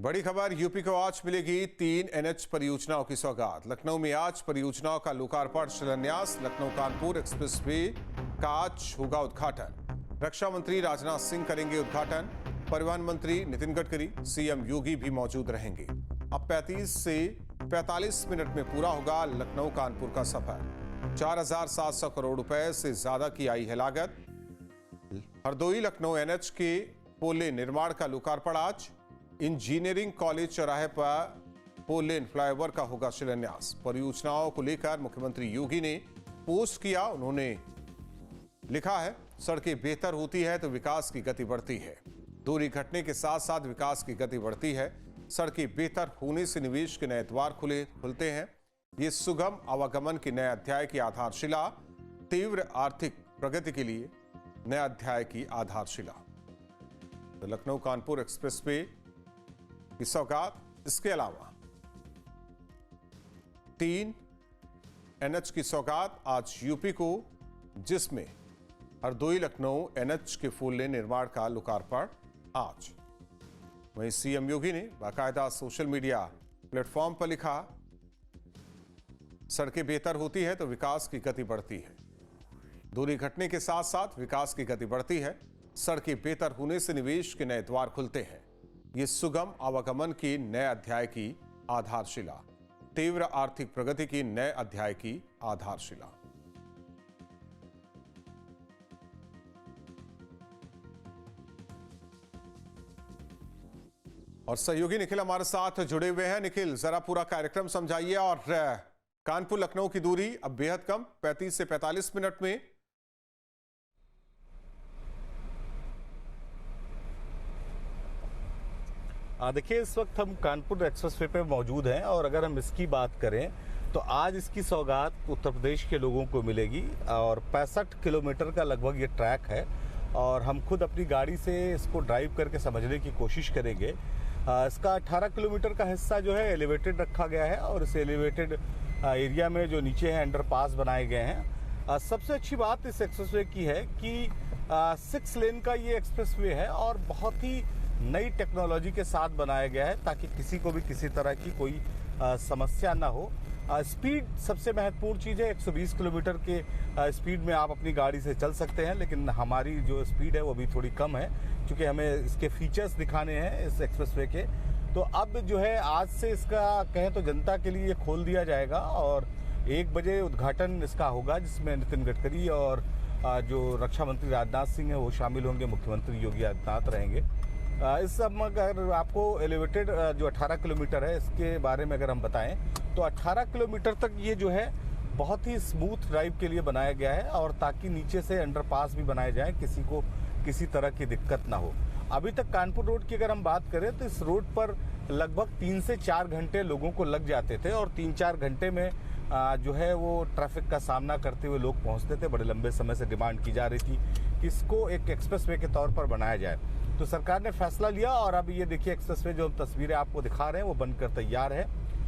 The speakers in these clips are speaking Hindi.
बड़ी खबर, यूपी को आज मिलेगी 3 एनएच परियोजनाओं की सौगात। लखनऊ में आज परियोजनाओं का लोकार्पण शिलान्यास। लखनऊ कानपुर एक्सप्रेसवे का आज होगा उद्घाटन। रक्षा मंत्री राजनाथ सिंह करेंगे उद्घाटन। परिवहन मंत्री नितिन गडकरी, सीएम योगी भी मौजूद रहेंगे। अब 35 से 45 मिनट में पूरा होगा लखनऊ कानपुर का सफर। 4700 करोड़ रुपए से ज्यादा की आई है लागत। हरदोई लखनऊ एनएच के फोर लेन निर्माण का लोकार्पण आज। इंजीनियरिंग कॉलेज चौराहे पर फोर लेन फ्लाईओवर का होगा शिलान्यास। परियोजनाओं को लेकर मुख्यमंत्री योगी ने पोस्ट किया। उन्होंने लिखा है, सड़कें बेहतर होती है तो विकास की गति बढ़ती है। दूरी घटने के साथ साथ विकास की गति बढ़ती है। सड़कें बेहतर होने से निवेश के नए द्वार खुलते हैं। ये सुगम आवागमन के नए अध्याय की आधारशिला, तीव्र आर्थिक प्रगति के लिए नए अध्याय की आधारशिला। तो लखनऊ कानपुर एक्सप्रेसवे की सौगात। इसके अलावा 3 एनएच की सौगात आज यूपी को, जिसमें हरदोई लखनऊ एनएच के फोर लेन निर्माण का लोकार्पण आज। वहीं सीएम योगी ने बाकायदा सोशल मीडिया प्लेटफॉर्म पर लिखा, सड़कें बेहतर होती है तो विकास की गति बढ़ती है। दूरी घटने के साथ साथ विकास की गति बढ़ती है। सड़कें बेहतर होने से निवेश के नए द्वार खुलते हैं। ये सुगम आवागमन की नए अध्याय की आधारशिला, तीव्र आर्थिक प्रगति की नए अध्याय की आधारशिला। और सहयोगी निखिल हमारे साथ जुड़े हुए हैं। निखिल, जरा पूरा कार्यक्रम समझाइए। और कानपुर लखनऊ की दूरी अब बेहद कम, 35 से 45 मिनट में। देखिए, इस वक्त हम कानपुर एक्सप्रेसवे पे मौजूद हैं और अगर हम इसकी बात करें तो आज इसकी सौगात उत्तर प्रदेश के लोगों को मिलेगी। और 65 किलोमीटर का लगभग ये ट्रैक है और हम खुद अपनी गाड़ी से इसको ड्राइव करके समझने की कोशिश करेंगे। इसका 18 किलोमीटर का हिस्सा जो है एलिवेटेड रखा गया है और इस एलिवेटेड एरिया में जो नीचे है अंडरपास बनाए गए हैं। सबसे अच्छी बात इस एक्सप्रेसवे की है कि 6 लेन का ये एक्सप्रेसवे है और बहुत ही नई टेक्नोलॉजी के साथ बनाया गया है ताकि किसी को भी किसी तरह की कोई समस्या ना हो। स्पीड सबसे महत्वपूर्ण चीज़ है। 120 किलोमीटर के स्पीड में आप अपनी गाड़ी से चल सकते हैं, लेकिन हमारी जो स्पीड है वो भी थोड़ी कम है क्योंकि हमें इसके फीचर्स दिखाने हैं इस एक्सप्रेसवे के। तो अब जो है आज से इसका कहें तो जनता के लिए खोल दिया जाएगा और 1 बजे उद्घाटन इसका होगा, जिसमें नितिन गडकरी और जो रक्षा मंत्री राजनाथ सिंह है वो शामिल होंगे। मुख्यमंत्री योगी आदित्यनाथ रहेंगे। इस सब अगर आपको एलिवेटेड जो 18 किलोमीटर है इसके बारे में अगर हम बताएं तो 18 किलोमीटर तक ये जो है बहुत ही स्मूथ ड्राइव के लिए बनाया गया है और ताकि नीचे से अंडरपास भी बनाए जाएं, किसी को किसी तरह की दिक्कत ना हो। अभी तक कानपुर रोड की अगर हम बात करें तो इस रोड पर लगभग 3 से 4 घंटे लोगों को लग जाते थे और 3-4 घंटे में जो है वो ट्रैफिक का सामना करते हुए लोग पहुंचते थे। बड़े लंबे समय से डिमांड की जा रही थी कि इसको एक एक्सप्रेसवे के तौर पर बनाया जाए, तो सरकार ने फैसला लिया और अब ये देखिए एक्सप्रेसवे जो तस्वीरें आपको दिखा रहे हैं वो बनकर तैयार है।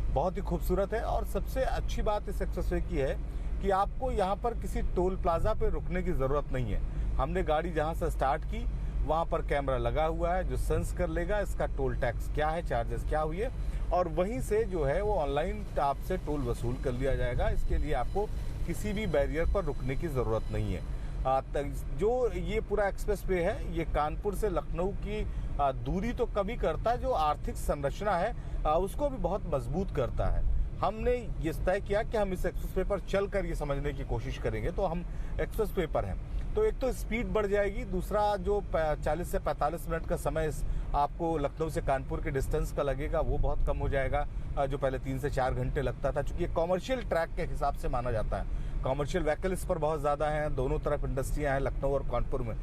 बहुत ही खूबसूरत है और सबसे अच्छी बात इस एक्सप्रेसवे की है कि आपको यहाँ पर किसी टोल प्लाजा पे रुकने की ज़रूरत नहीं है। हमने गाड़ी जहाँ से स्टार्ट की वहाँ पर कैमरा लगा हुआ है जो सेंस कर लेगा इसका टोल टैक्स क्या है, चार्जेस क्या हुए, और वहीं से जो है वो ऑनलाइन आपसे टोल वसूल कर लिया जाएगा। इसके लिए आपको किसी भी बैरियर पर रुकने की ज़रूरत नहीं है। जो ये पूरा एक्सप्रेसवे है ये कानपुर से लखनऊ की दूरी तो कम ही करता है, जो आर्थिक संरचना है उसको भी बहुत मजबूत करता है। हमने ये तय किया कि हम इस एक्सप्रेसवे पर चलकर ये समझने की कोशिश करेंगे। तो हम एक्सप्रेसवे पर हैं तो एक तो स्पीड बढ़ जाएगी, दूसरा जो 40 से 45 मिनट का समय आपको लखनऊ से कानपुर के डिस्टेंस का लगेगा वो बहुत कम हो जाएगा, जो पहले 3 से 4 घंटे लगता था। चूंकि ये कॉमर्शियल ट्रैक के हिसाब से माना जाता है, कॉमर्शियल व्हीकल इस पर बहुत ज़्यादा हैं। दोनों तरफ इंडस्ट्रियाँ हैं, लखनऊ और कानपुर में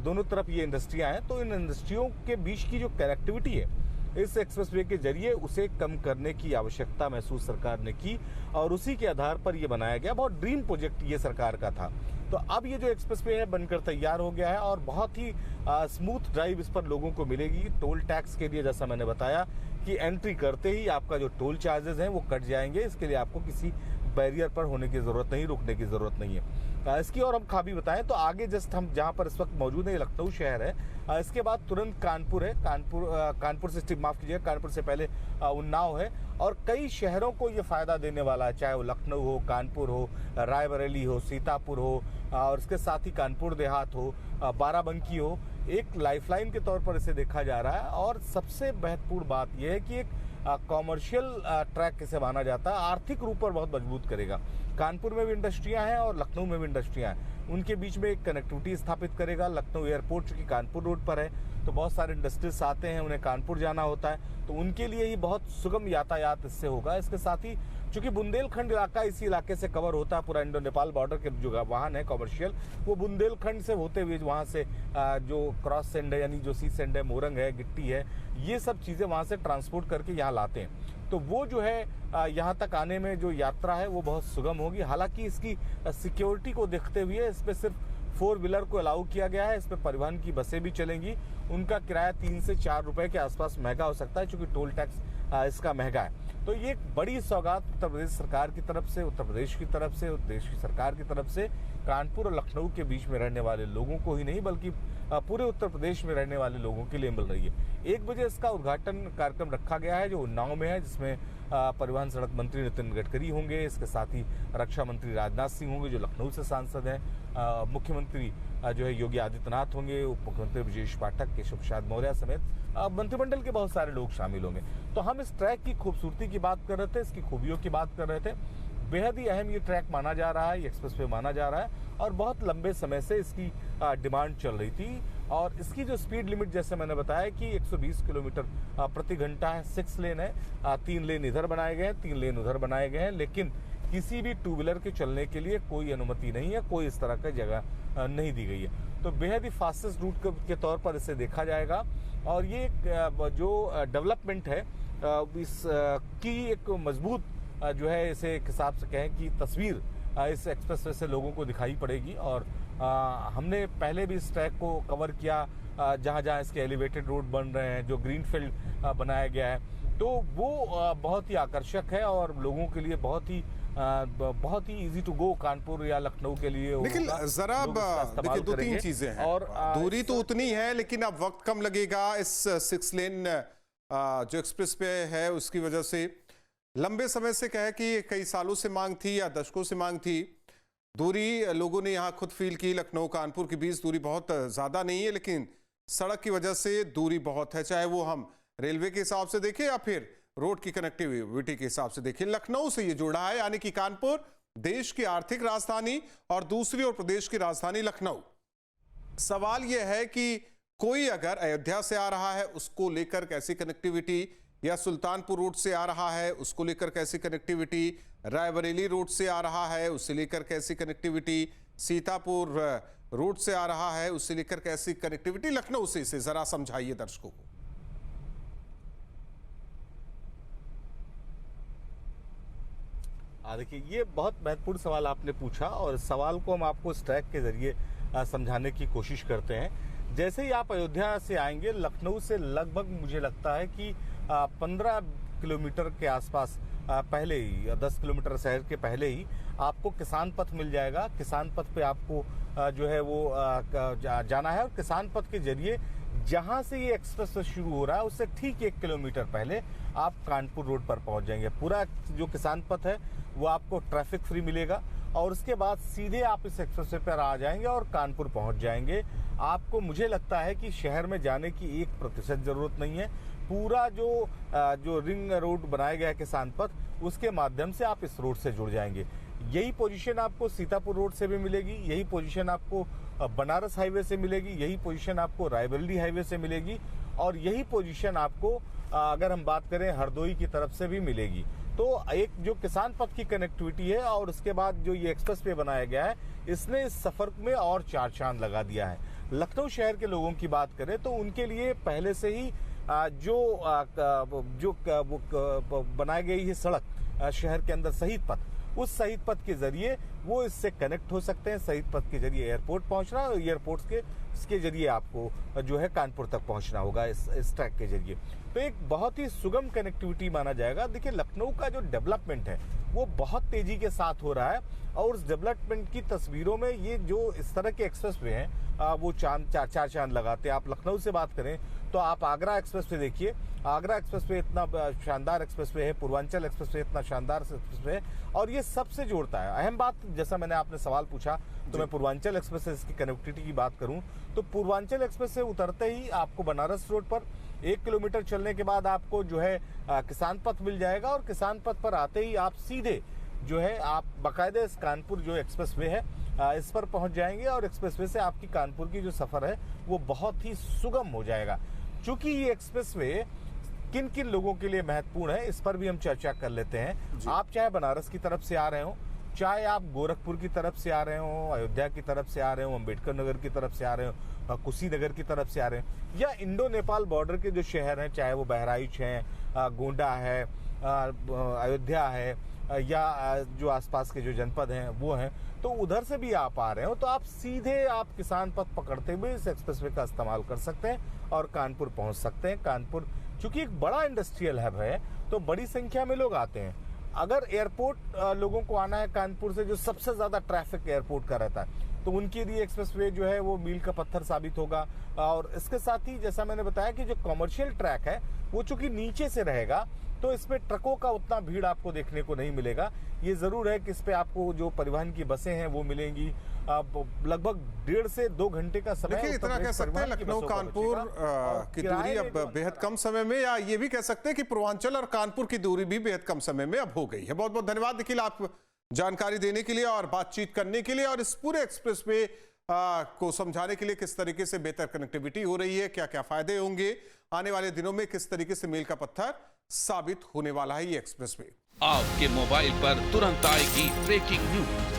दोनों तरफ ये इंडस्ट्रियाँ हैं। तो इन इंडस्ट्रियों के बीच की जो कनेक्टिविटी है इस एक्सप्रेसवे के जरिए उसे कम करने की आवश्यकता महसूस सरकार ने की और उसी के आधार पर यह बनाया गया। बहुत ड्रीम प्रोजेक्ट ये सरकार का था। तो अब ये जो एक्सप्रेसवे है बनकर तैयार हो गया है और बहुत ही स्मूथ ड्राइव इस पर लोगों को मिलेगी। टोल टैक्स के लिए जैसा मैंने बताया कि एंट्री करते ही आपका जो टोल चार्जेस हैं वो कट जाएंगे। इसके लिए आपको किसी बैरियर पर होने की ज़रूरत नहीं, रुकने की ज़रूरत नहीं है। इसकी और हम खामी बताएं तो आगे जस्ट हम जहां पर इस वक्त मौजूद है, लखनऊ शहर है, इसके बाद तुरंत कानपुर है, कानपुर से माफ कीजिएगा, कानपुर से पहले उन्नाव है, और कई शहरों को ये फायदा देने वाला है, चाहे वो लखनऊ हो, कानपुर हो, रायबरेली हो, सीतापुर हो, और इसके साथ ही कानपुर देहात हो, बाराबंकी हो। एक लाइफलाइन के तौर पर इसे देखा जा रहा है। और सबसे महत्वपूर्ण बात यह है कि एक कॉमर्शियल ट्रैक इसे माना जाता है, आर्थिक रूप पर बहुत मजबूत करेगा। कानपुर में भी इंडस्ट्रियां हैं और लखनऊ में भी इंडस्ट्रियां हैं, उनके बीच में एक कनेक्टिविटी स्थापित करेगा। लखनऊ एयरपोर्ट चूंकि कानपुर रोड पर है, तो बहुत सारे इंडस्ट्रीज आते हैं, उन्हें कानपुर जाना होता है, तो उनके लिए ही बहुत सुगम यातायात इससे होगा। इसके साथ ही चूंकि बुंदेलखंड इलाका इसी इलाके से कवर होता है, पूरा इंडो नेपाल बॉर्डर के जो वाहन है कॉमर्शियल, वो बुंदेलखंड से होते हुए वहाँ से जो क्रॉस सेंड है, यानी जो सी सेंड है, मोरंग है, गिट्टी है, ये सब चीज़ें वहाँ से ट्रांसपोर्ट करके यहाँ लाते हैं। तो वो जो है यहाँ तक आने में जो यात्रा है वो बहुत सुगम होगी। हालांकि इसकी सिक्योरिटी को देखते हुए इस पर सिर्फ 4 व्हीलर को अलाउ किया गया है। इस पर परिवहन की बसें भी चलेंगी, उनका किराया 3 से 4 रुपए के आसपास महंगा हो सकता है, क्योंकि टोल टैक्स इसका महंगा है। तो ये एक बड़ी सौगात उत्तर प्रदेश सरकार की तरफ से, उत्तर प्रदेश की तरफ से, देश की सरकार की तरफ से कानपुर और लखनऊ के बीच में रहने वाले लोगों को ही नहीं, बल्कि पूरे उत्तर प्रदेश में रहने वाले लोगों के लिए मिल रही है। 1 बजे इसका उद्घाटन कार्यक्रम रखा गया है, जो उन्नाव में है, जिसमें परिवहन सड़क मंत्री नितिन गडकरी होंगे, इसके साथ ही रक्षा मंत्री राजनाथ सिंह होंगे जो लखनऊ से सांसद हैं, मुख्यमंत्री जो है योगी आदित्यनाथ होंगे, उप मुख्यमंत्री ब्रजेश पाठक, केशव प्रसाद मौर्य समेत मंत्रिमंडल के बहुत सारे लोग शामिल होंगे। तो हम इस ट्रैक की खूबसूरती की बात कर रहे थे, इसकी खूबियों की बात कर रहे थे। बेहद ही अहम ये ट्रैक माना जा रहा है, ये एक्सप्रेसवे माना जा रहा है, और बहुत लंबे समय से इसकी डिमांड चल रही थी। और इसकी जो स्पीड लिमिट, जैसे मैंने बताया कि 120 किलोमीटर प्रति घंटा है, 6 लेन है, 3 लेन इधर बनाए गए हैं, 3 लेन उधर बनाए गए हैं, लेकिन किसी भी 2 व्हीलर के चलने के लिए कोई अनुमति नहीं है, कोई इस तरह की जगह नहीं दी गई है। तो बेहद ही फास्टेस्ट रूट के तौर पर इसे देखा जाएगा। और ये जो डेवलपमेंट है इसकी एक मजबूत जो है, इसे एक हिसाब से कहें कि तस्वीर इस एक्सप्रेसवे से लोगों को दिखाई पड़ेगी। और हमने पहले भी इस ट्रैक को कवर किया, जहाँ जहाँ इसके एलिवेटेड रोड बन रहे हैं, जो ग्रीनफील्ड बनाया गया है, तो वो बहुत ही आकर्षक है और लोगों के लिए बहुत ही इजी टू गो कानपुर या लखनऊ के लिए। लेकिन जरा देखिए 2-3 चीजें हैं, और दूरी तो उतनी है, लेकिन अब वक्त कम लगेगा। इस 6 लेन जो एक्सप्रेस पे है, उसकी वजह से लंबे समय से कहे कि कई सालों से मांग थी या दशकों से मांग थी। दूरी लोगों ने यहाँ खुद फील की, लखनऊ कानपुर के बीच दूरी बहुत ज़्यादा नहीं है, लेकिन सड़क की वजह से दूरी बहुत है, चाहे वो हम रेलवे के हिसाब से देखें या फिर रोड की कनेक्टिविटी के हिसाब से देखें। लखनऊ से ये जुड़ा है, यानी कि कानपुर देश की आर्थिक राजधानी और दूसरी ओर प्रदेश की राजधानी लखनऊ। सवाल यह है कि कोई अगर अयोध्या से आ रहा है, उसको लेकर कैसी कनेक्टिविटी, या सुल्तानपुर रोड से आ रहा है, उसको लेकर कैसी कनेक्टिविटी, रायबरेली रोड से आ रहा है, उससे लेकर कैसी कनेक्टिविटी, सीतापुर रोड से आ रहा है, उससे लेकर कैसी कनेक्टिविटी, लखनऊ से इसे जरा समझाइए दर्शकों को। देखिए, ये बहुत महत्वपूर्ण सवाल आपने पूछा, और इस सवाल को हम आपको इस ट्रैक के जरिए समझाने की कोशिश करते हैं। जैसे ही आप अयोध्या से आएंगे, लखनऊ से लगभग मुझे लगता है कि 15 किलोमीटर के आसपास पहले ही, 10 किलोमीटर शहर के पहले ही आपको किसान पथ मिल जाएगा। किसान पथ पे आपको जो है वो जाना है, और किसान पथ के जरिए जहां से ये एक्सप्रेस शुरू हो रहा है, उससे ठीक 1 किलोमीटर पहले आप कानपुर रोड पर पहुंच जाएंगे। पूरा जो किसान पथ है वो आपको ट्रैफिक फ्री मिलेगा, और उसके बाद सीधे आप इस एक्सप्रेसवे पर आ जाएंगे और कानपुर पहुंच जाएंगे। आपको, मुझे लगता है कि शहर में जाने की 1% जरूरत नहीं है। पूरा जो रिंग रोड बनाया गया है किसान पथ, उसके माध्यम से आप इस रोड से जुड़ जाएंगे। यही पोजीशन आपको सीतापुर रोड से भी मिलेगी, यही पोजीशन आपको बनारस हाईवे से मिलेगी, यही पोजीशन आपको रायबरेली हाईवे से मिलेगी, और यही पोजीशन आपको अगर हम बात करें हरदोई की तरफ से भी मिलेगी। तो एक जो किसान पथ की कनेक्टिविटी है, और उसके बाद जो ये एक्सप्रेस वे बनाया गया है, इसने इस सफर में और 4 चांद लगा दिया है। लखनऊ शहर के लोगों की बात करें तो उनके लिए पहले से ही जो बनाई गई है सड़क शहर के अंदर, शहीद पथ, उस शहीद पथ के जरिए वो इससे कनेक्ट हो सकते हैं। शहीद पथ के जरिए एयरपोर्ट पहुंचना, और एयरपोर्ट के जरिए आपको जो है कानपुर तक पहुंचना होगा इस ट्रैक के जरिए। तो एक बहुत ही सुगम कनेक्टिविटी माना जाएगा। देखिए, लखनऊ का जो डेवलपमेंट है वो बहुत तेजी के साथ हो रहा है। और उस डेवलपमेंट की तस्वीरों में ये जो इस तरह के एक्सप्रेसवे हैं वो चार चांद लगाते हैं। आप लखनऊ से बात करें तो आप आगरा एक्सप्रेसवे देखिए, आगरा एक्सप्रेसवे इतना शानदार एक्सप्रेसवे है, पूर्वांचल एक्सप्रेसवे इतना शानदार एक्सप्रेसवे है, और ये सबसे जोड़ता है। अहम बात, जैसा मैंने आपने सवाल पूछा तो मैं पूर्वांचल एक्सप्रेस से इसकी कनेक्टिविटी की बात करूं तो पूर्वांचल एक्सप्रेस से उतरते ही आपको बनारस रोड पर 1 किलोमीटर चलने के बाद आपको जो है किसान पथ मिल जाएगा, और किसान पथ पर आते ही आप सीधे जो है आप बाकायदे इस कानपुर जो एक्सप्रेसवे है इस पर पहुंच जाएंगे, और एक्सप्रेसवे से आपकी कानपुर की जो सफर है वो बहुत ही सुगम हो जाएगा। चूंकि ये एक्सप्रेसवे किन किन लोगों के लिए महत्वपूर्ण है, इस पर भी हम चर्चा कर लेते हैं। आप चाहे बनारस की तरफ से आ रहे हो, चाहे आप गोरखपुर की तरफ से आ रहे हो, अयोध्या की तरफ से आ रहे हो, अम्बेडकर नगर की तरफ से आ रहे हो, कुशीनगर की तरफ से आ रहे हो, या इंडो नेपाल बॉर्डर के जो शहर हैं, चाहे वो बहराइच है, गोंडा है, अयोध्या है, या जो आसपास के जो जनपद हैं वो हैं, तो उधर से भी आप आ रहे हो तो आप सीधे आप किसान पथ पकड़ते हुए इस एक्सप्रेसवे का इस्तेमाल कर सकते हैं और कानपुर पहुंच सकते हैं। कानपुर चूंकि एक बड़ा इंडस्ट्रियल हब है तो बड़ी संख्या में लोग आते हैं। अगर एयरपोर्ट लोगों को आना है कानपुर से, जो सबसे ज्यादा ट्रैफिक एयरपोर्ट का रहता है, तो उनके लिए एक्सप्रेसवे जो है वो मील का पत्थर साबित होगा। और इसके साथ ही जैसा मैंने बताया कि जो कमर्शियल ट्रैक है वो चूंकि नीचे से रहेगा तो इसमें ट्रकों का उतना भीड़ आपको देखने को नहीं मिलेगा। ये जरूर है कि इस पे आपको जो परिवहन की बसें हैं वो मिलेंगी। लगभग 1.5 से 2 घंटे का समय। देखिए, इतना कह सकते हैं लखनऊ कानपुर की दूरी अब बेहद कम समय में, या ये भी कह सकते हैं कि पूर्वांचल और कानपुर की दूरी भी बेहद कम समय में अब हो गई है। बहुत बहुत धन्यवाद निखिल, आप जानकारी देने के लिए और बातचीत करने के लिए, और इस पूरे एक्सप्रेसवे को समझाने के लिए किस तरीके से बेहतर कनेक्टिविटी हो रही है, क्या क्या फायदे होंगे आने वाले दिनों में, किस तरीके से मील का पत्थर साबित होने वाला है ये एक्सप्रेसवे। आपके मोबाइल पर तुरंत आएगी ब्रेकिंग न्यूज,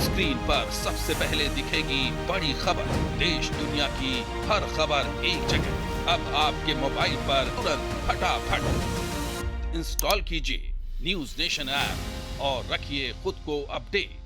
स्क्रीन पर सबसे पहले दिखेगी बड़ी खबर, देश दुनिया की हर खबर एक जगह। अब आपके मोबाइल पर तुरंत फटाफट इंस्टॉल कीजिए न्यूज नेशन ऐप और रखिए खुद को अपडेट।